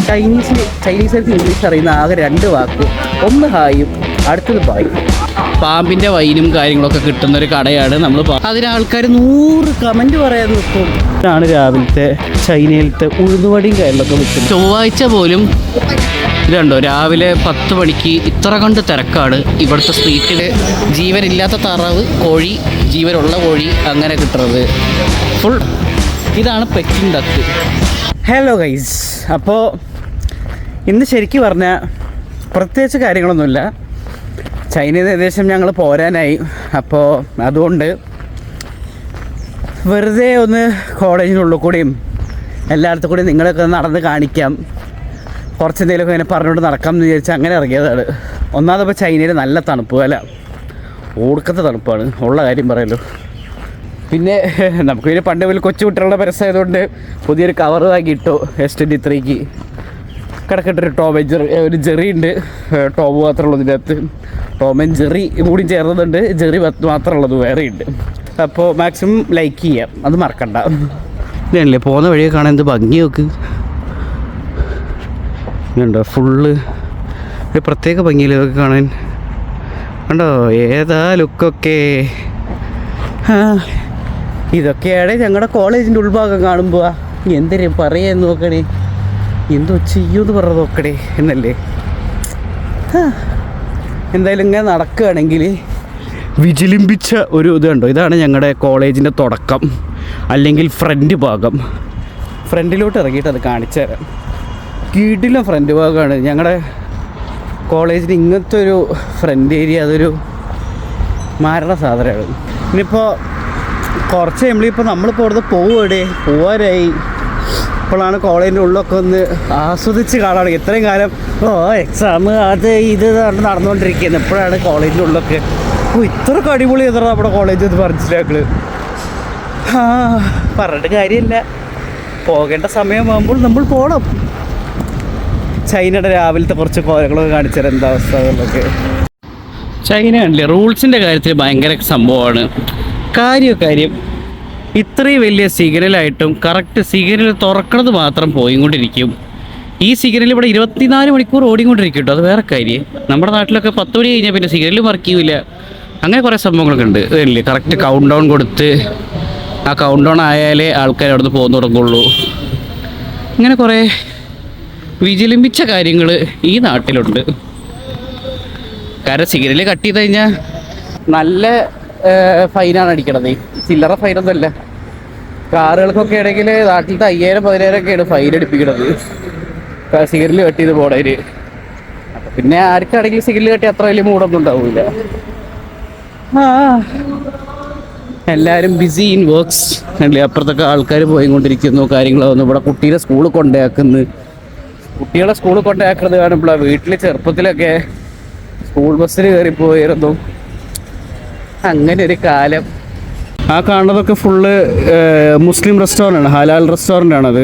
ചൈനീസുകാർക്ക് English അറിയുന്ന ആകെ 2 വാക്ക്, ഒന്ന് ഹായും അടുത്തത് ബായും. പാമ്പിൻ്റെ വൈനും കാര്യങ്ങളൊക്കെ കിട്ടുന്നൊരു കടയാണ് നമ്മൾ. അതിന് ആൾക്കാർ 100 കമൻറ്റ് പറയാൻ നിൽക്കും. ഇതാണ് രാവിലത്തെ ചൈനയിലത്തെ ഉഴുന്നുവടിയും കാര്യങ്ങളൊക്കെ വിൽക്കും. ചൊവ്വാഴ്ച പോലും ഇതുണ്ടോ, രാവിലെ 10 മണിക്ക് ഇത്ര കണ്ട് തിരക്കാണ് ഇവിടുത്തെ സ്ട്രീറ്റിൽ. ജീവനില്ലാത്ത താറാവ്, കോഴി, ജീവനുള്ള കോഴി അങ്ങനെ കിട്ടുന്നത് ഫുൾ. ഇതാണ് പെക്കിംഗ് ഡക്ക്. ഹലോ ഗൈസ്, അപ്പോൾ ഇന്ന് ശരിക്കും പറഞ്ഞാൽ പ്രത്യേകിച്ച് കാര്യങ്ങളൊന്നുമില്ല. ചൈനയിൽ നിന്ന് ഏകദേശം ഞങ്ങൾ പോരാനായി. അപ്പോൾ അതുകൊണ്ട് വെറുതെ ഒന്ന് കോളേജിനുള്ളിൽ കൂടിയും എല്ലായിടത്തും കൂടി നിങ്ങളൊക്കെ നടന്ന് കാണിക്കാം, കുറച്ച് എന്തെങ്കിലുമൊക്കെ ഇങ്ങനെ പറഞ്ഞുകൊണ്ട് നടക്കാം എന്ന് വിചാരിച്ചാൽ അങ്ങനെ ഇറങ്ങിയതാണ്. ഒന്നാമതിപ്പോൾ ചൈനയിൽ നല്ല തണുപ്പ്, അല്ല ഓടുക്കത്തെ തണുപ്പാണ്, ഉള്ള കാര്യം പറയല്ലോ. പിന്നെ നമുക്ക് പിന്നെ പണ്ട് പോലെ കൊച്ചു കുട്ടികളുടെ പരസ്യമായതുകൊണ്ട് പുതിയൊരു കവർ വാങ്ങിയിട്ടു S23ക്ക്. കിടക്കിട്ടൊരു ടോം ആൻഡ് ജെറി, ഒരു ജെറി ഉണ്ട്, ടോം മാത്രമുള്ളതിൻ്റെ അകത്ത് ടോം ആൻഡ് ജെറി കൂടി ചേർന്നതുണ്ട്, ജെറി മാത്രമുള്ളത് വേറെ ഉണ്ട്. അപ്പോൾ മാക്സിമം ലൈക്ക് ചെയ്യാം, അത് മറക്കണ്ട. ഇതല്ലേ പോകുന്ന വഴിയൊക്കെ കാണാൻ എന്ത് ഭംഗി നോക്ക്. ഇതുണ്ടോ ഫുള്ള് ഒരു പ്രത്യേക ഭംഗിയിൽ ഇതൊക്കെ കാണാൻ. കണ്ടോ ഏതാ ലുക്കൊക്കെ. ഇതൊക്കെയാണ് ഞങ്ങളുടെ കോളേജിൻ്റെ ഉൾഭാഗം കാണുമ്പോൾ എന്തിനു പറയാൻ നോക്കണേ, എന്തോ ചെയ്യൂന്ന് പറഞ്ഞ നോക്കണേ എന്നല്ലേ. എന്തായാലും ഇങ്ങനെ നടക്കുകയാണെങ്കിൽ വിജിലിമ്പിച്ച ഒരു ഇത് കണ്ടോ, ഇതാണ് ഞങ്ങളുടെ കോളേജിൻ്റെ തുടക്കം, അല്ലെങ്കിൽ ഫ്രണ്ട് ഭാഗം. ഫ്രണ്ടിലോട്ട് ഇറങ്ങിയിട്ട് അത് കാണിച്ചു തരാം. കീടിലും ഫ്രണ്ട് ഭാഗമാണ് ഞങ്ങളുടെ കോളേജിന്. ഇങ്ങനത്തെ ഒരു ഫ്രണ്ട് ഏരിയ അതൊരു മാരണ സാധനമാണ്. ഇനിയിപ്പോൾ കുറച്ച് നമ്മളിപ്പോൾ ഇവിടുന്ന് പോവാനായി. ഇപ്പോഴാണ് കോളേജിൻ്റെ ഉള്ളൊക്കെ ഒന്ന് ആസ്വദിച്ച് കാണുകയാണ്. ഇത്രയും കാലം എക്സാം അത് ഇത് നടന്നുകൊണ്ടിരിക്കുന്നത്. ഇപ്പോഴാണ് കോളേജിൻ്റെ ഉള്ളൊക്കെ ഇത്രയൊക്കെ അടിപൊളി എത്ര നമ്മുടെ കോളേജ് എന്ന് മനസ്സിലാക്കള്. പറഞ്ഞിട്ട് കാര്യമില്ല, പോകേണ്ട സമയമാകുമ്പോൾ നമ്മൾ പോകണം. ചൈനയുടെ രാവിലത്തെ കുറച്ച് കോലങ്ങളൊക്കെ കാണിച്ചു തരാം എന്താ അവസ്ഥ എന്നൊക്കെ. ചൈന കണ്ടില്ലേ, റൂൾസിൻ്റെ കാര്യത്തിൽ ഭയങ്കര സംഭവമാണ്. കാര്യം ഇത്രയും വലിയ സിഗ്നലായിട്ടും കറക്റ്റ് സിഗ്നൽ തുറക്കണത് മാത്രം പോയിക്കൊണ്ടിരിക്കും. ഈ സിഗ്നൽ ഇവിടെ 24 മണിക്കൂർ ഓടിക്കൊണ്ടിരിക്കും കേട്ടോ, അത് വേറെ കാര്യം. നമ്മുടെ നാട്ടിലൊക്കെ 10 മണി കഴിഞ്ഞാൽ പിന്നെ സിഗ്നൽ വർക്ക് ചെയ്യില്ല. അങ്ങനെ കുറേ സംഭവങ്ങളൊക്കെ ഉണ്ട്. അതല്ലേ കറക്റ്റ് കൗണ്ട് ഡൗൺ കൊടുത്ത് ആ കൗണ്ട് ഡൗൺ ആയാലേ ആൾക്കാർ അവിടെ നിന്ന് പോകുന്ന തുടങ്ങുള്ളൂ. ഇങ്ങനെ കുറേ വിജിലിമ്പിച്ച കാര്യങ്ങൾ ഈ നാട്ടിലുണ്ട്. കാരണം സിഗ്നൽ കട്ട് ചെയ്ത് കഴിഞ്ഞാൽ നല്ല ഫൈനാണ് അടിക്കണത്. ചില്ലറ ഫൈനൊന്നുമല്ല. കാറുകൾക്കൊക്കെ ആണെങ്കിൽ നാട്ടിലത്തെ 5000-10000 ഒക്കെയാണ് ഫൈൻ അടിപ്പിക്കണത് സിഗ്നൽ കട്ട് ചെയ്ത് പോണേര്. അപ്പം പിന്നെ ആർക്കാണെങ്കിലും സിഗ്നൽ കട്ടി അത്ര വലിയ മൂടൊന്നും ഉണ്ടാവില്ല. എല്ലാവരും ബിസി ഇൻ വർക്ക്സ് അല്ലേ. അപ്പുറത്തൊക്കെ ആൾക്കാർ പോയിക്കൊണ്ടിരിക്കുന്നു, കാര്യങ്ങളൊന്നും. ഇവിടെ കുട്ടീനെ സ്കൂളിൽ കൊണ്ടാക്കുന്നു. കുട്ടികളെ സ്കൂളിൽ കൊണ്ടാക്കുന്നത് കാണുമ്പോഴാണ് വീട്ടിൽ ചെറുപ്പത്തിലൊക്കെ സ്കൂൾ ബസ്സിൽ കയറിപ്പോയിരുന്നു. അങ്ങനെ ഒരു കാലം. ആ കാണുന്നതൊക്കെ ഫുള്ള് മുസ്ലിം റെസ്റ്റോറൻ്റാണ്, ഹലാൽ റെസ്റ്റോറൻ്റാണത്.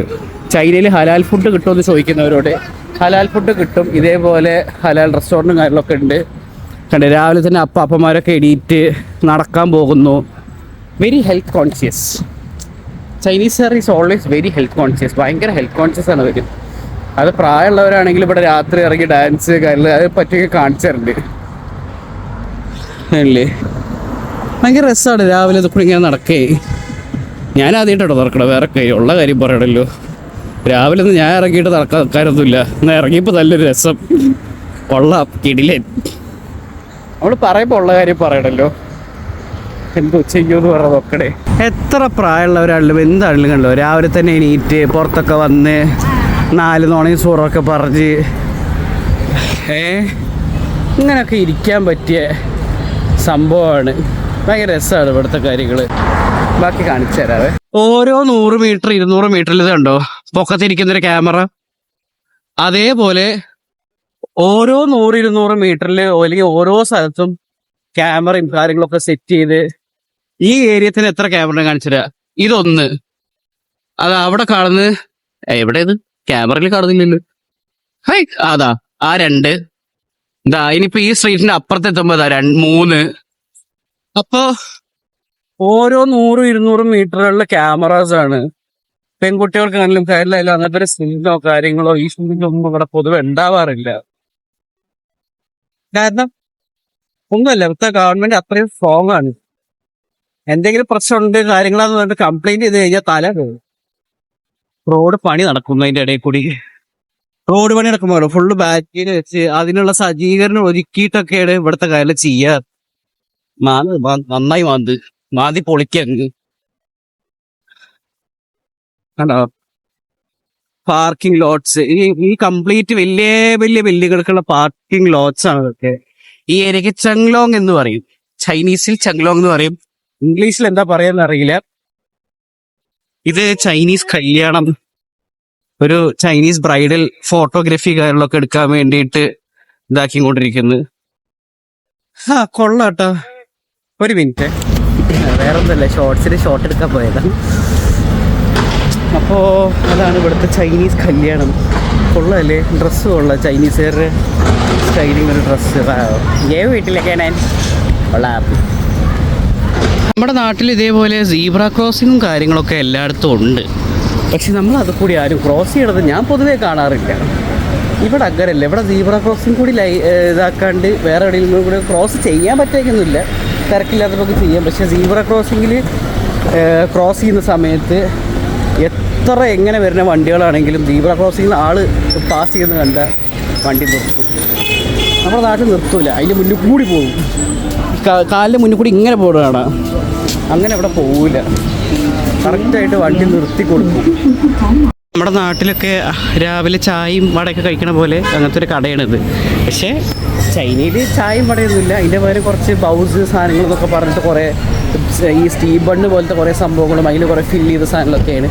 ചൈനയിൽ ഹലാൽ ഫുഡ് കിട്ടുമെന്ന് ചോദിക്കുന്നവരോട് ഹലാൽ ഫുഡ് കിട്ടും. ഇതേപോലെ ഹലാൽ റെസ്റ്റോറൻറ്റും കാര്യങ്ങളൊക്കെ ഉണ്ട്. കണ്ടേ രാവിലെ തന്നെ അപ്പന്മാരൊക്കെ എണീറ്റ് നടക്കാൻ പോകുന്നു. Very health conscious. Chinese is always very health conscious. ഭയങ്കര ഹെൽത്ത് കോൺഷ്യസ് ആണ് അവർ. അത് പ്രായമുള്ളവരാണെങ്കിൽ ഇവിടെ രാത്രി ഇറങ്ങി ഡാൻസ് കാര്യങ്ങൾ അത് പറ്റിയൊക്കെ കാണിച്ചു തരുന്നുണ്ട് അല്ലേ. ഭയങ്കര രസമാണ് രാവിലെ ഇതൊക്കെ ഇങ്ങനെ നടക്കേ. ഞാൻ ആദ്യമായിട്ടോ നടക്കണം, വേറെ ഉള്ള കാര്യം പറയണല്ലോ. രാവിലെ ഒന്നും ഞാൻ ഇറങ്ങിയിട്ട് നടക്കാനൊന്നുമില്ല. എന്നാൽ ഇറങ്ങിയപ്പോൾ നല്ലൊരു രസം. കൊള്ളാം, കിടിലൻ. നമ്മൾ പറയുമ്പോൾ ഉള്ള കാര്യം പറയണല്ലോ. എന്തോ ചെയ്യുമെന്ന് പറഞ്ഞ നോക്കണേ. എത്ര പ്രായമുള്ളവരാണല്ലോ എന്താണെങ്കിലും കണ്ടോ രാവിലെ തന്നെ എണീറ്റ് പുറത്തൊക്കെ വന്ന് 4 നോണയും സൂറൊക്കെ പറഞ്ഞ് ഇങ്ങനെയൊക്കെ ഇരിക്കാൻ പറ്റിയ സംഭവമാണ്. ഭയങ്കര രസമാണ് ഇവിടുത്തെ കാര്യങ്ങൾ. ബാക്കി കാണിച്ചു തരാവേ. ഓരോ 100 മീറ്റർ 200 മീറ്ററിൽ ഇത് കണ്ടോ പൊക്കത്തിരിക്കുന്നൊരു ക്യാമറ. അതേപോലെ ഓരോ 100-200 മീറ്ററിൽ അല്ലെങ്കിൽ ഓരോ സ്ഥലത്തും ക്യാമറയും കാര്യങ്ങളൊക്കെ സെറ്റ് ചെയ്ത് ഈ ഏരിയത്തിന് എത്ര ക്യാമറ കാണിച്ചുതരാ. ഇതൊന്ന്, അത് അവിടെ കാണുന്നത് എവിടെ, ഇത് ക്യാമറയിൽ കാണുന്നില്ലല്ലോ. ഹൈ അതാ ആ 2. ഇതാ ഇനിയിപ്പോ ഈ സ്ട്രീറ്റിന്റെ അപ്പുറത്തെത്തുമ്പോ 3. അപ്പോ ഓരോ 100-200 മീറ്ററുകളിലെ ക്യാമറാസ് ആണ്. പെൺകുട്ടികൾക്കാണെങ്കിലും കയ്യിലായാലും അങ്ങനത്തെ ഒരു സ്നേഹമോ കാര്യങ്ങളോ ഈ ഒന്നും ഇവിടെ പൊതുവെ ഉണ്ടാവാറില്ല. കാരണം ഒന്നുമല്ല, ഇവിടുത്തെ ഗവൺമെന്റ് അത്രയും സ്ട്രോങ് ആണ്. എന്തെങ്കിലും പ്രശ്നമുണ്ട് കാര്യങ്ങളാന്ന് പറഞ്ഞിട്ട് കംപ്ലൈന്റ് ചെയ്ത് കഴിഞ്ഞാൽ തല പോകും. റോഡ് പണി നടക്കുന്നതിന്റെ ഇടയിൽ കൂടി റോഡ് പണി നടക്കുമ്പോൾ ഫുള്ള് ബാറ്ററി വെച്ച് അതിനുള്ള സജ്ജീകരണം ഒരുക്കിയിട്ടൊക്കെയാണ് ഇവിടുത്തെ കാര്യം ചെയ്യാ. നന്നായി മാന്തി പൊളിക്കങ്ങ് കണ്ടോ. പാർക്കിംഗ് ലോട്ട്സ് ഈ കംപ്ലീറ്റ് വലിയ വലിയ ബിൽഡിങ്ങുകൾക്കുള്ള പാർക്കിംഗ് ലോട്ട്സ് ആണ് ഇതൊക്കെ. ഈ ഏരിയക്ക് ചങ്ലോങ് എന്ന് പറയും, ചൈനീസിൽ ചങ്ലോങ് എന്ന് പറയും, ഇംഗ്ലീഷിൽ എന്താ പറയാന്ന് അറിയില്ല. ഇത് ചൈനീസ് കല്യാണം, ഒരു ചൈനീസ് ബ്രൈഡൽ ഫോട്ടോഗ്രാഫി കാര്യങ്ങളൊക്കെ എടുക്കാൻ വേണ്ടിയിട്ട് ഇതാക്കിക്കൊണ്ടിരിക്കുന്നത്. കൊള്ളാട്ടോ. ഒരു മിനിറ്റ്, വേറെ ഒന്നല്ല, ഷോർട്ട് എടുക്കാൻ പോയതാണ്. അപ്പോൾ അതാണ് ഇവിടുത്തെ ചൈനീസ് കല്യാണം. കൊള്ളല്ലേ, ഡ്രസ്സ് കൊള്ളാം, ചൈനീസുകാരുടെ സ്റ്റൈലിങ് ഒരു ഡ്രസ്സ്. വീട്ടിലൊക്കെ കൊള്ളാം. നമ്മുടെ നാട്ടിൽ ഇതേപോലെ സീബ്ര ക്രോസിങ്ങും കാര്യങ്ങളൊക്കെ എല്ലായിടത്തും ഉണ്ട്. പക്ഷെ നമ്മൾ അത് കൂടി ആരും ക്രോസ് ചെയ്യണത് ഞാൻ പൊതുവേ കാണാറില്ല. ഇവിടെ അങ്ങനെയല്ല. ഇവിടെ സീബ്ര ക്രോസിങ് കൂടി ഇതാക്കാണ്ട് വേറെ എവിടെയെങ്കിലും കൂടി ക്രോസ് ചെയ്യാൻ പറ്റേക്കൊന്നുമില്ല, തിരക്കില്ലാത്തതൊക്കെ ചെയ്യാം. പക്ഷേ സീബ്ര ക്രോസിങ്ങിൽ ക്രോസ് ചെയ്യുന്ന സമയത്ത് എത്ര എങ്ങനെ വരുന്ന വണ്ടികളാണെങ്കിലും സീബ്ര ക്രോസിങ്ങിൽ ആൾ പാസ് ചെയ്യുന്നത് കണ്ട വണ്ടി നിർത്തും. നമ്മുടെ നാട്ടിൽ നിർത്തൂല, അതിൻ്റെ മുന്നിൽ കൂടി പോകും. കാലിൻ്റെ മുന്നിൽ കൂടി ഇങ്ങനെ പോവുകയാണ്. അങ്ങനെ ഇവിടെ പോവില്ല, കറക്റ്റായിട്ട് വണ്ടി നിർത്തി കൊടുക്കും. നമ്മുടെ നാട്ടിലൊക്കെ രാവിലെ ചായയും വടയൊക്കെ കഴിക്കണ പോലെ അങ്ങനത്തെ ഒരു കടയാണിത്. പക്ഷേ ചൈനയിൽ ചായയും വടയൊന്നുമില്ല. അതിൻ്റെ പേര് കുറച്ച് ബൗസ് സാധനങ്ങളെന്നൊക്കെ പറഞ്ഞിട്ട് കുറേ ഈ സ്റ്റീം ബണ്ണ് പോലത്തെ കുറേ സംഭവങ്ങളും അതിൽ കുറേ ഫില്ല് ചെയ്ത സാധനങ്ങളൊക്കെയാണ്.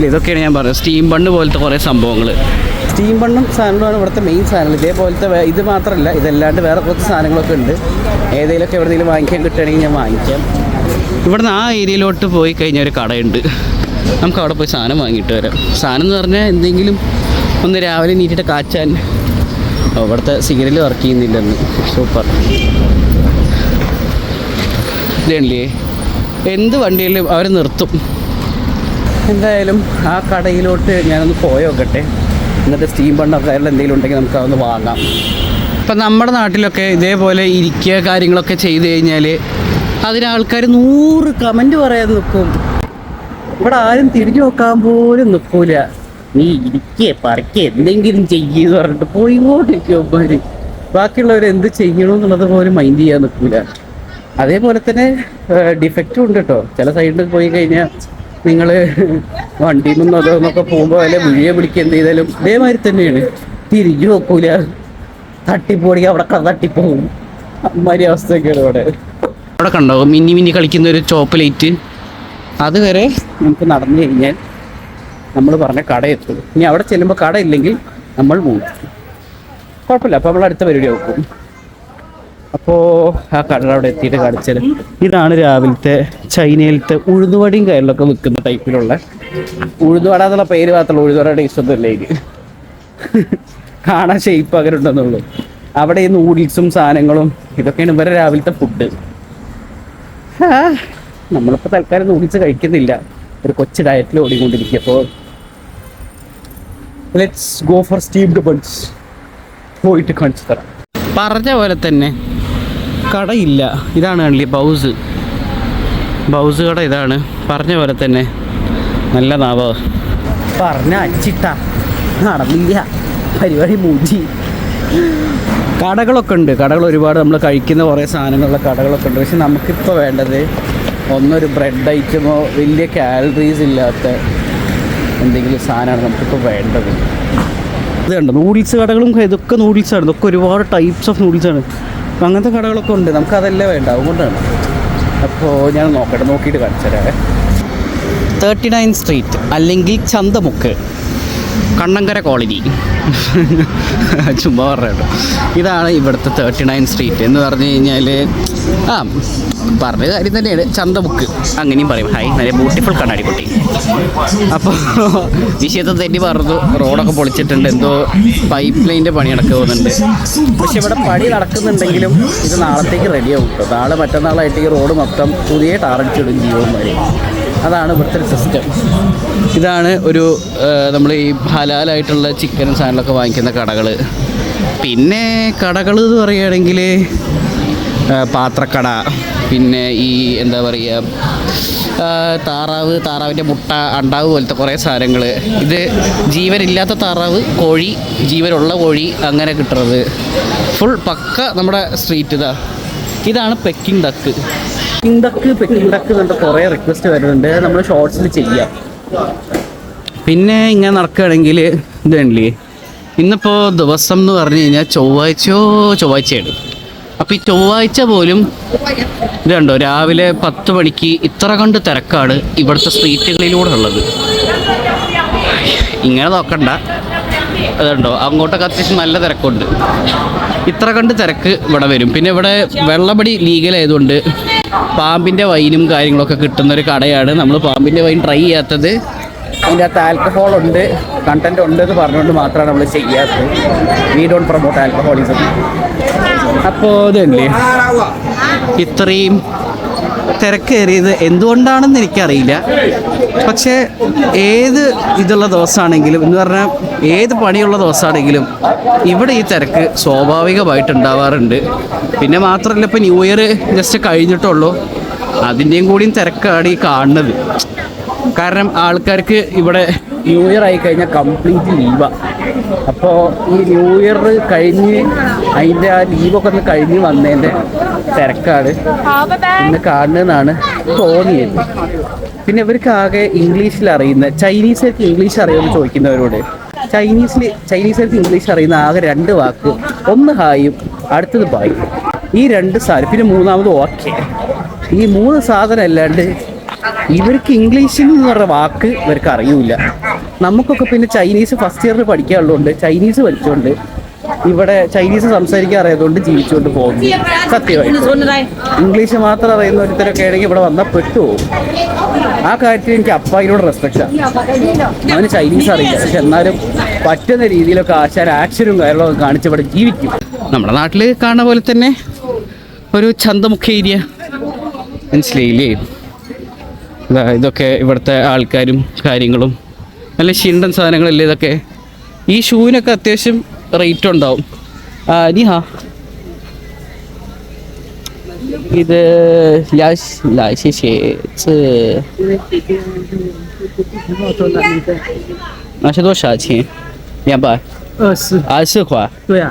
ഇതൊക്കെയാണ് ഞാൻ പറഞ്ഞത്, സ്റ്റീം ബണ്ണ് പോലത്തെ കുറേ സംഭവങ്ങൾ. സ്റ്റീം ബണ്ണും സാധനങ്ങളുമാണ് ഇവിടുത്തെ മെയിൻ സാധനങ്ങൾ. ഇതേപോലത്തെ ഇത് മാത്രമല്ല, ഇതല്ലാണ്ട് വേറെ കുറച്ച് സാധനങ്ങളൊക്കെ ഉണ്ട്. ഏതെങ്കിലുമൊക്കെ എവിടെയെങ്കിലും വാങ്ങിക്കാൻ കിട്ടുകയാണെങ്കിൽ ഞാൻ വാങ്ങിക്കാം. ഇവിടുന്ന് ആ ഏരിയയിലോട്ട് പോയി കഴിഞ്ഞാൽ ഒരു കടയുണ്ട്, നമുക്ക് അവിടെ പോയി സാധനം വാങ്ങിയിട്ട് വരാം. സാധനം എന്ന് പറഞ്ഞാൽ എന്തെങ്കിലും ഒന്ന് രാവിലെ നീറ്റിട്ട് കാച്ചാൻ. ഇവിടുത്തെ സിഗ്നൽ വർക്ക് ചെയ്യുന്നില്ലെന്ന്. സൂപ്പർ. ഇതല്ലേ, എന്ത് വണ്ടിയിലും അവർ നിർത്തും. എന്തായാലും ആ കടയിലോട്ട് ഞാനൊന്ന് പോയി നോക്കട്ടെ, എന്നിട്ട് സ്റ്റീം ബണ്ണൊക്കെ എന്തെങ്കിലും ഉണ്ടെങ്കിൽ നമുക്ക് അതൊന്ന് വാങ്ങാം. ഇപ്പം നമ്മുടെ നാട്ടിലൊക്കെ ഇതേപോലെ ഇരിക്കുക കാര്യങ്ങളൊക്കെ ചെയ്ത് കഴിഞ്ഞാൽ അതിന് ആൾക്കാർ 100 കമൻറ്റ് പറയാൻ നിൽക്കും. ഇവിടെ ആരും തിരിഞ്ഞു നോക്കാൻ പോലും നിൽക്കൂല. നീ ഇരിക്കുക പറിക്കുക എന്തെങ്കിലും ചെയ്യുമെന്ന് പറഞ്ഞിട്ട് പോയിക്കോട്ടിരിക്കും. ബാക്കിയുള്ളവർ എന്ത് ചെയ്യണമെന്നുള്ളത് പോലും മൈൻഡ് ചെയ്യാൻ നിൽക്കൂല. അതേപോലെ തന്നെ ഡിഫക്റ്റും ഉണ്ട് കേട്ടോ. ചില സൈഡിൽ പോയി കഴിഞ്ഞാൽ നിങ്ങൾ വണ്ടിയിൽ നിന്നും അതൊന്നൊക്കെ പോകുമ്പോൾ അല്ലെ വിഴിയെ പിടിക്കുക എന്ത് ചെയ്താലും ഇതേമാതിരി തന്നെയാണ്, തിരിഞ്ഞു നോക്കൂല, തട്ടിപ്പോടി അവിടെ തട്ടിപ്പോകും. അമ്മാതിരി അവസ്ഥയൊക്കെയാണ് ഇവിടെ. അവിടെ കണ്ടോ മിന്നി കളിക്കുന്ന ഒരു ചോപ്പ് ലൈറ്റ്, അതുവരെ നമുക്ക് നടന്നു കഴിഞ്ഞാൽ നമ്മൾ പറഞ്ഞ കട എത്തും. ഇനി അവിടെ ചെല്ലുമ്പോൾ കട ഇല്ലെങ്കിൽ നമ്മൾ പോകും, കുഴപ്പമില്ല. അപ്പോൾ നമ്മൾ അടുത്ത പരിപാടി നോക്കും. അപ്പോൾ ആ കട അവിടെ എത്തിയിട്ട് കാണിച്ചാൽ ഇതാണ് രാവിലത്തെ ചൈനയിലത്തെ ഉഴുന്നുവടയും കയറിലൊക്കെ വിൽക്കുന്ന ടൈപ്പിലുള്ള ഉഴുന്നുവട എന്നുള്ള പേര് മാത്രമല്ല, ഉഴുന്നുവട ടേസ്റ്റ് ഒന്നും ഇല്ല ഇത്. കാണാൻ ഷേപ്പ് അങ്ങനെ ഉണ്ടെന്നുള്ളൂ. അവിടെ ഈ നൂഡിൽസും സാധനങ്ങളും ഇതൊക്കെയാണ് ഇവരെ രാവിലത്തെ ഫുഡ്. നമ്മളിപ്പോൾ തൽക്കാലം നൂഡിൽസ് കഴിക്കുന്നില്ല, ഒരു കൊച്ചു ഡയറ്റിൽ ഓടിക്കൊണ്ടിരിക്കുക. അപ്പോൾ let's go for steamed buns. പോയിട്ട് കാണിച്ചു തരാം. പറഞ്ഞ പോലെ തന്നെ കടയില്ല. ഇതാണ് കണ്ടില്ലേ ബൗസ് കട ഇതാണ്. പറഞ്ഞ പോലെ തന്നെ നല്ല നാവ പറഞ്ഞ അച്ചിട്ട നടന്നില്ല പരിപാടി മൂഞ്ചി. കടകളൊക്കെ ഉണ്ട്, കടകൾ ഒരുപാട് നമ്മൾ കഴിക്കുന്ന കുറേ സാധനങ്ങളുള്ള കടകളൊക്കെ ഉണ്ട്. പക്ഷെ നമുക്കിപ്പോൾ വേണ്ടത് ഒന്നൊരു ബ്രെഡ് ഐറ്റമോ വലിയ കാലറീസ് ഇല്ലാത്ത എന്തെങ്കിലും സാധനമാണ് നമുക്കിപ്പോൾ വേണ്ടത്. ഇത് കണ്ടോ നൂഡിൽസ് കടകളും ഇതൊക്കെ നൂഡിൽസാണ്. ഇതൊക്കെ ഒരുപാട് ടൈപ്സ് ഓഫ് നൂഡിൽസാണ്. അങ്ങനത്തെ കടകളൊക്കെ ഉണ്ട്. നമുക്കതല്ലേ വേണ്ട, അതുകൊണ്ടാണ്. അപ്പോൾ ഞാൻ നോക്കിയിട്ട് കാണിച്ചു തരാം. 39 സ്ട്രീറ്റ് അല്ലെങ്കിൽ ചന്തമുക്ക്, കണ്ണങ്കര കോളനി. ചുമ്മാ പറയട്ടോ. ഇതാണ് ഇവിടുത്തെ 39 സ്ട്രീറ്റ് എന്ന് പറഞ്ഞു കഴിഞ്ഞാൽ പറഞ്ഞ കാര്യം തന്നെയാണ്, ചന്തമുക്ക് അങ്ങനെയും പറയും. ഹായ്, നല്ല ബ്യൂട്ടിഫുൾ കണ്ണാടിക്കുട്ടി. അപ്പോൾ വിഷയത്തെ തെറ്റി പറഞ്ഞു. റോഡൊക്കെ പൊളിച്ചിട്ടുണ്ട്, എന്തോ പൈപ്പ് ലൈനിൻ്റെ പണി നടക്കുന്നുണ്ട്. പക്ഷെ ഇവിടെ പണി നടക്കുന്നുണ്ടെങ്കിലും ഇത് നാളത്തേക്ക് റെഡിയാവും കേട്ടോ. നാളെ മറ്റന്നാളായിട്ട് ഈ റോഡ് മൊത്തം പുതിയ ടാറടിച്ചിടും ജീവന്മാർ. അതാണ് ഇവിടുത്തെ ഒരു സിസ്റ്റം. ഇതാണ് ഒരു നമ്മൾ ഈ ഹലാലായിട്ടുള്ള ചിക്കനും സാധനങ്ങളൊക്കെ വാങ്ങിക്കുന്ന കടകൾ. പിന്നെ കടകൾ എന്ന് പറയുകയാണെങ്കിൽ പാത്രക്കട, പിന്നെ ഈ എന്താ പറയുക താറാവിൻ്റെ മുട്ട, അണ്ടാവ് പോലത്തെ കുറേ സാധനങ്ങൾ. ഇത് ജീവനില്ലാത്ത താറാവ്, കോഴി, ജീവനുള്ള കോഴി, അങ്ങനെ കിട്ടുന്നത് ഫുൾ പക്ക നമ്മുടെ സ്ട്രീറ്റ്. ഇതാണ് പെക്കിംഗ് ഡക്ക്. പെക്കിംഗ് ഡക്ക് കണ്ട കുറേ റിക്വസ്റ്റ് വരുന്നുണ്ട്, നമ്മൾ ഷോർട്സിൽ ചെയ്യാം. പിന്നെ ഇങ്ങനെ നടക്കുകയാണെങ്കിൽ ഇത് കണ്ടില്ലേ, ഇന്നിപ്പോൾ ദിവസം എന്ന് പറഞ്ഞു കഴിഞ്ഞാൽ ചൊവ്വാഴ്ചയാണ്. അപ്പോൾ ഈ ചൊവ്വാഴ്ച പോലും ഇത് കണ്ടോ, രാവിലെ 10 മണിക്ക് ഇത്ര കണ്ട് തിരക്കാണ് ഇവിടുത്തെ സ്ട്രീറ്റുകളിലൂടെ ഉള്ളത്. ഇങ്ങനെ നോക്കണ്ട, അതുണ്ടോ അങ്ങോട്ടൊക്കെ അത്യാവശ്യം നല്ല തിരക്കുണ്ട്. ഇത്ര കണ്ട് തിരക്ക് ഇവിടെ വരും. പിന്നെ ഇവിടെ വെള്ളപ്പടി ലീഗലായതുകൊണ്ട് പാമ്പിൻ്റെ വൈനും കാര്യങ്ങളൊക്കെ കിട്ടുന്നൊരു കടയാണ്. നമ്മൾ പാമ്പിൻ്റെ വൈൻ ട്രൈ ചെയ്യാത്തത് അതിൻ്റെ അകത്ത് ആൽക്കഹോൾ ഉണ്ട്, കണ്ടൻറ് ഉണ്ട് എന്ന് പറഞ്ഞുകൊണ്ട് മാത്രമാണ് നമ്മൾ ചെയ്യാത്തത്. We don't promote alcoholism. അപ്പോൾ ഇതല്ലേ ഇത്രയും തിരക്കേറിയത് എന്തുകൊണ്ടാണെന്ന് എനിക്കറിയില്ല. പക്ഷേ ഏത് ഇതുള്ള ദിവസമാണെങ്കിലും എന്ന് പറഞ്ഞാൽ ഏത് പണിയുള്ള ദിവസമാണെങ്കിലും ഇവിടെ ഈ തിരക്ക് സ്വാഭാവികമായിട്ട് ഉണ്ടാവാറുണ്ട്. പിന്നെ മാത്രമല്ല, ഇപ്പോൾ ന്യൂ ഇയർ ജസ്റ്റ് കഴിഞ്ഞിട്ടുള്ളൂ, അതിൻ്റെയും കൂടിയും തിരക്കാണ് ഈ കാണുന്നത്. കാരണം ആൾക്കാർക്ക് ഇവിടെ ന്യൂ ഇയർ ആയിക്കഴിഞ്ഞാൽ കംപ്ലീറ്റ് ലീവാണ്. അപ്പോൾ ഈ ന്യൂ ഇയർ കഴിഞ്ഞ് അതിൻ്റെ ആ ലീവൊക്കെ ഒന്ന് കഴിഞ്ഞ് വന്നതിൻ്റെ തിരക്കാണ് ഇന്ന് കാണുന്നതെന്നാണ് തോന്നിയത്. പിന്നെ ഇവർക്ക് ആകെ ഇംഗ്ലീഷിൽ അറിയുന്ന, ചൈനീസുകാർക്ക് ഇംഗ്ലീഷ് അറിയുമെന്ന് ചോദിക്കുന്നവരോട് ചൈനീസുകാർക്ക് ഇംഗ്ലീഷ് അറിയുന്ന ആകെ 2 വാക്ക്, ഒന്ന് ഹായും അടുത്തത് ബായും. ഈ 2 സാധനം, പിന്നെ മൂന്നാമത് ഓക്കെ. ഈ 3 സാധനം അല്ലാണ്ട് ഇവർക്ക് ഇംഗ്ലീഷിൽ എന്ന് പറഞ്ഞ വാക്ക് ഇവർക്ക് അറിയൂല. നമുക്കൊക്കെ പിന്നെ ചൈനീസ് ഫസ്റ്റ് ഇയറിൽ പഠിക്കാനുള്ളതുകൊണ്ട് ചൈനീസ് പഠിച്ചുകൊണ്ട് ഇവിടെ ചൈനീസ് സംസാരിക്കാൻ അറിയാതുകൊണ്ട് ജീവിച്ചുകൊണ്ട് പോകുന്നു. സത്യമായിട്ട് ഇംഗ്ലീഷ് മാത്രം അറിയുന്ന ഒരുത്തരൊക്കെ ആണെങ്കിൽ ഇവിടെ വന്നാൽ പെട്ടുപോകും. ആ കാര്യത്തിൽ എനിക്ക് അപ്പായിനോട് റെസ്പെക്റ്റാണ്. അവന് ചൈനീസ് അറിയില്ല, പക്ഷെ എന്നാലും പറ്റുന്ന രീതിയിലൊക്കെ ആക്ഷനും കാര്യങ്ങളൊക്കെ കാണിച്ച് ഇവിടെ ജീവിക്കും. നമ്മുടെ നാട്ടിൽ കാണുന്ന പോലെ തന്നെ ഒരു ചന്തമുഖ ഏരിയ, മനസ്സിലായില്ലേ? ഇതൊക്കെ ഇവിടുത്തെ ആൾക്കാരും കാര്യങ്ങളും നല്ല ഷിണ്ടൻ സാധനങ്ങളല്ലേ ഇതൊക്കെ. ഈ ഷൂവിനൊക്കെ അത്യാവശ്യം റേറ്റ് ഉണ്ടാവും. നീഹാ ഇത്多少钱？220块。对啊，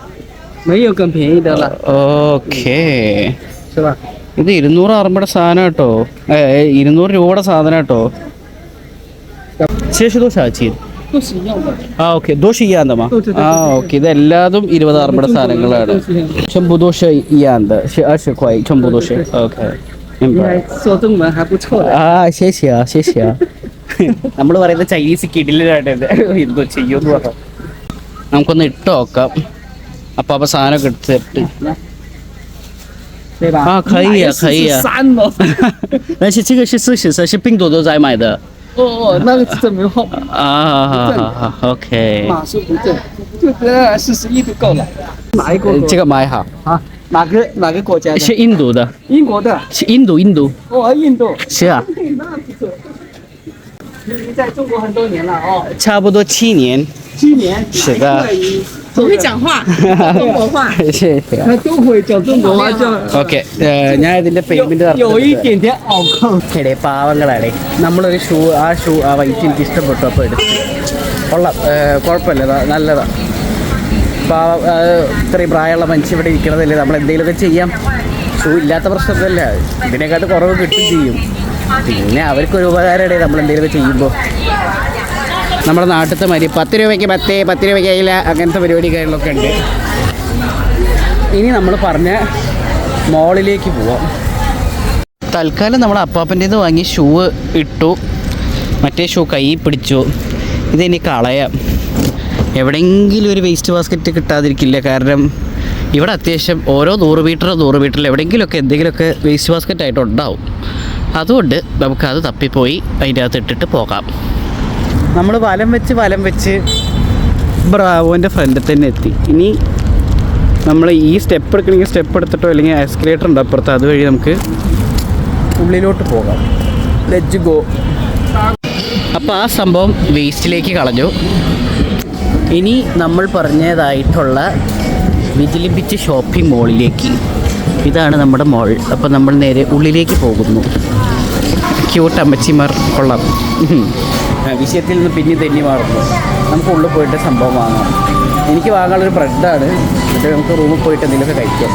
没有更便宜的了。ഓക്കേ,是吧？ഇത് 200 RMB സാധനം കേട്ടോ, 200 രൂപയുടെ സാധനം കേട്ടോ. ശേഷം ഓക്കെ, ദോശ ചെയ്യാന്തമാ. ഓക്കെ, ഇതെല്ലാതും 20 RMB സാധനങ്ങളാണ്. ചെമ്പു ദോശ ചെയ്യാന്ത 20块ചെമ്പു ദോശ. ഓക്കെ, 说中文还不错的。谢谢നമ്മൾ പറയുന്ന ചൈനീസ് കിടിലാണ്. എന്തോ ചെയ്യുമെന്ന് പറഞ്ഞു. നമുക്കൊന്ന് ഇട്ട് നോക്കാം. അപ്പം സാധനമൊക്കെ എടുത്തിട്ട്对吧？可以啊，可以啊。但是这个是40，是拼多多在买的。哦，那个真没好。好 ，OK。码数不正，就这41就够了。哪一个？这个买好。啊，哪个国家的？是印度的。英国的。是印度。哦，印度。是啊。那不错。你在中国很多年了哦。差不多7年。7年。是的。我会讲话，中国话。谢谢。他都会讲中国话，叫。ഓക്കെ, ഞാൻ ഇതിന്റെ പേയ്മെന്റ്有一点点拗口。എടേ പാവങ്ങളാടേ, നമ്മളൊരു ആ വൈറ്റ് എനിക്ക് ഇഷ്ടപ്പെട്ടു. അപ്പോൾ എടുത്തു. കൊള്ളാം, കുഴപ്പമില്ല, നല്ലതാ. ഇത്രയും പ്രായമുള്ള മനുഷ്യ ഇവിടെ ഇരിക്കണതല്ലേ, നമ്മൾ എന്തെങ്കിലുമൊക്കെ ചെയ്യാം. ഷൂ ഇല്ലാത്ത പ്രശ്നമൊന്നുമല്ല, ഇതിനെക്കാട്ട് കുറവ് കിട്ടും ചെയ്യും. പിന്നെ അവർക്കൊരു ഉപകാരമേ നമ്മൾ എന്തെങ്കിലുമൊക്കെ ചെയ്യുമ്പോൾ. നമ്മുടെ നാട്ടിലത്തെ മാതിരി 10 രൂപയ്ക്ക് 10 രൂപയ്ക്ക് കയ്യില്ല, അങ്ങനത്തെ പരിപാടി കാര്യങ്ങളൊക്കെ ഉണ്ട്. ഇനി നമ്മൾ പറഞ്ഞ മോളിലേക്ക് പോവാം. തൽക്കാലം നമ്മൾ അപ്പാപ്പൻ്റേത് വാങ്ങി ഷൂ ഇട്ടു, മറ്റേ ഷൂ കൈ പിടിച്ചു. ഇതെനി കളയാം. എവിടെയെങ്കിലും ഒരു വേസ്റ്റ് ബാസ്ക്കറ്റ് കിട്ടാതിരിക്കില്ല. കാരണം ഇവിടെ അത്യാവശ്യം ഓരോ 100 മീറ്ററിൽ എവിടെയെങ്കിലുമൊക്കെ എന്തെങ്കിലുമൊക്കെ വേസ്റ്റ് ബാസ്ക്കറ്റ് ആയിട്ട് ഉണ്ടാവും. അതുകൊണ്ട് നമുക്കത് തപ്പിപ്പോയി അതിൻ്റെ അകത്ത് ഇട്ടിട്ട് പോകാം. നമ്മൾ വലം വെച്ച് ബ്രാവോൻ്റെ ഫ്രണ്ടിൽ തന്നെ എത്തി. ഇനി നമ്മൾ ഈ സ്റ്റെപ്പ് എടുക്കണമെങ്കിൽ സ്റ്റെപ്പ് എടുത്തിട്ടോ അല്ലെങ്കിൽ എസ്കലേറ്റർ ഉണ്ട് അപ്പുറത്ത്, അതുവഴി നമുക്ക് ഉള്ളിലോട്ട് പോകാം. Let's go. അപ്പോൾ ആ സംഭവം വേസ്റ്റിലേക്ക് കളഞ്ഞു. ഇനി നമ്മൾ പറഞ്ഞതായിട്ടുള്ള വിജിലി ബീച്ച് ഷോപ്പിംഗ് മോളിലേക്ക്. ഇതാണ് നമ്മുടെ മോൾ. അപ്പോൾ നമ്മൾ നേരെ ഉള്ളിലേക്ക് പോകുന്നു. ക്യൂട്ട് അമ്മച്ചിമാർ കൊള്ളാം. വിഷയത്തിൽ നിന്ന് പിന്നെ തെന്നി മാറുന്നു. നമുക്ക് ഉള്ളിൽ പോയിട്ട് സംഭവം വാങ്ങാം. എനിക്ക് വാങ്ങാനുള്ളൊരു ബ്രെഡാണ്. എന്നിട്ട് നമുക്ക് റൂമിൽ പോയിട്ട് എന്തെങ്കിലുമൊക്കെ കഴിക്കാം.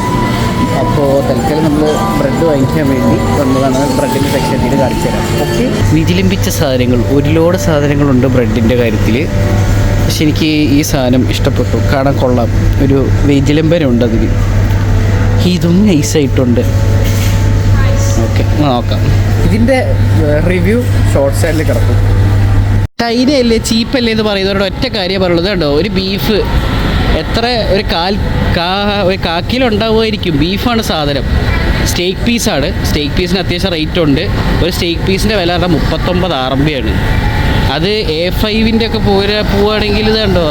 അപ്പോൾ തൽക്കാലം നമ്മൾ ബ്രെഡ് വാങ്ങിക്കാൻ വേണ്ടി വന്നതാണ്. ബ്രെഡിൻ്റെ സെക്ഷനിൽ കാണിച്ചു തരാം. ഓക്കെ, വിജിലമ്പിച്ച സാധനങ്ങൾ, ഒരു ലോഡ് സാധനങ്ങളുണ്ട് ബ്രെഡിൻ്റെ കാര്യത്തിൽ. പക്ഷെ എനിക്ക് ഈ സാധനം ഇഷ്ടപ്പെട്ടു. കാണാൻ കൊള്ളാം. ഒരു വിജിലമ്പനുണ്ട് അതിൽ. ഇതും നൈസായിട്ടുണ്ട്. ഓക്കെ, നോക്കാം. ഇതിൻ്റെ റിവ്യൂ ഷോർട്ട് സൈഡിൽ കിടക്കും. ചൈനയല്ലേ ചീപ്പല്ലേ എന്ന് പറയുന്നവരുടെ ഒറ്റ കാര്യം പറയുള്ളത് കണ്ടോ. ഒരു ബീഫ് എത്ര ഒരു കാ കിലോ ഉണ്ടാവുമായിരിക്കും. ബീഫാണ് സാധനം. സ്റ്റേക്ക് പീസാണ്. സ്റ്റേക്ക് പീസിന് അത്യാവശ്യം റേറ്റ് ഉണ്ട്. ഒരു സ്റ്റേക്ക് പീസിൻ്റെ വില പറഞ്ഞാൽ 39 RMB ആണ്. അത് A5-ൻ്റെ ഒക്കെ പോവുകയാണെങ്കിൽ ഇത് കണ്ടോ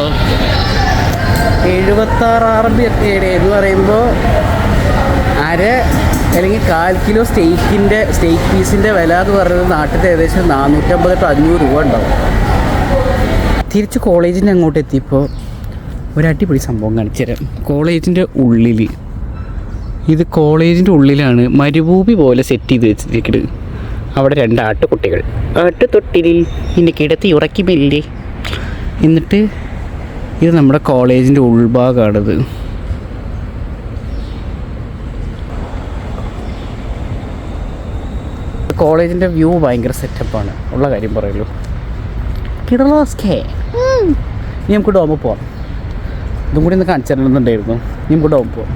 76 RMB ഒക്കെയാണ്. എന്ന് പറയുമ്പോൾ അല്ലെങ്കിൽ 1/4 കിലോ സ്റ്റേക്ക് പീസിൻ്റെ വില എന്ന് പറയുന്നത് നാട്ടിൽ ഏകദേശം 450-500 രൂപ ഉണ്ടാവും. തിരിച്ച് കോളേജിൻ്റെ അങ്ങോട്ട് എത്തിയപ്പോൾ ഒരു അടിപൊളി സംഭവം കാണിച്ചു തരാം. കോളേജിൻ്റെ ഉള്ളിൽ, ഇത് കോളേജിൻ്റെ ഉള്ളിലാണ് മരുഭൂമി പോലെ സെറ്റ് ചെയ്ത് വെച്ചിരിക്കുന്നത്. അവിടെ 2 ആട്ടുകുട്ടികൾ ആട്ടുതൊട്ടിലിൽ ഇന്നെ കിടത്തി ഉറക്കിമില്ലേ. എന്നിട്ട് ഇത് നമ്മുടെ കോളേജിൻ്റെ ഉൾഭാഗമാണിത്. കോളേജിൻ്റെ വ്യൂ ഭയങ്കര സെറ്റപ്പാണ്. ഉള്ള കാര്യം പറയുള്ളൂ. കിടലോസ്കേ. ഇനി നമുക്ക് ഡോമിൽ പോവാം. ഇതും കൂടി ഒന്ന് കാണിച്ചു തരണമെന്നുണ്ടായിരുന്നു. ഇനി നമുക്ക് ഡോമിൽ പോവാം.